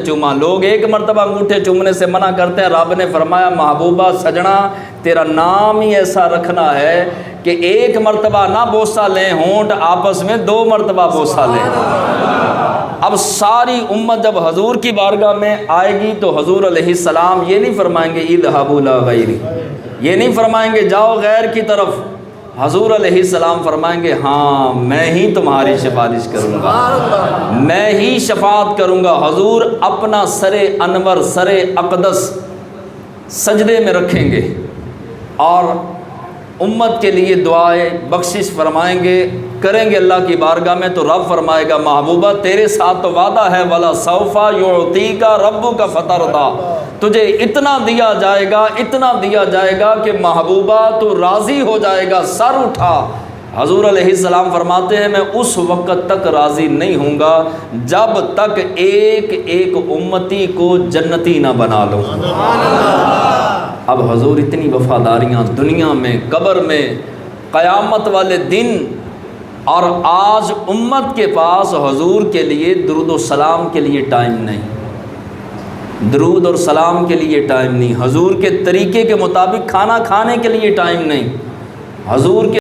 چوما، لوگ ایک مرتبہ انگوٹھے چومنے سے منع کرتے ہیں، رب نے فرمایا محبوبہ سجنا تیرا نام ہی ایسا رکھنا ہے کہ ایک مرتبہ نہ بوسہ لیں ہونٹ، آپس میں 2 مرتبہ بوسہ لیں۔ اب ساری امت جب حضور کی بارگاہ میں آئے گی تو حضور علیہ السلام یہ نہیں فرمائیں گے اذهبوا الی غیری، یہ نہیں فرمائیں گے جاؤ غیر کی طرف، حضور علیہ السلام فرمائیں گے ہاں میں ہی تمہاری سفارش کروں گا، میں ہی شفاعت کروں گا۔ حضور اپنا سر انور سر اقدس سجدے میں رکھیں گے اور امت کے لیے دعائیں بخشش فرمائیں گے، کریں گے اللہ کی بارگاہ میں، تو رب فرمائے گا محبوبہ تیرے ساتھ تو وعدہ ہے وَلَا سَوْفَ يُعْطِيكَ رَبُّكَ فَتَرْضَىٰ، تجھے اتنا دیا جائے گا، اتنا دیا جائے گا کہ محبوبہ تو راضی ہو جائے گا، سر اٹھا۔ حضور علیہ السلام فرماتے ہیں میں اس وقت تک راضی نہیں ہوں گا جب تک ایک ایک امتی کو جنتی نہ بنا لوں۔ اب حضور اتنی وفاداریاں دنیا میں، قبر میں، قیامت والے دن، اور آج امت کے پاس حضور کے لیے درود و سلام کے لیے ٹائم نہیں، درود اور سلام کے لیے ٹائم نہیں، حضور کے طریقے کے مطابق کھانا کھانے کے لیے ٹائم نہیں، حضور کے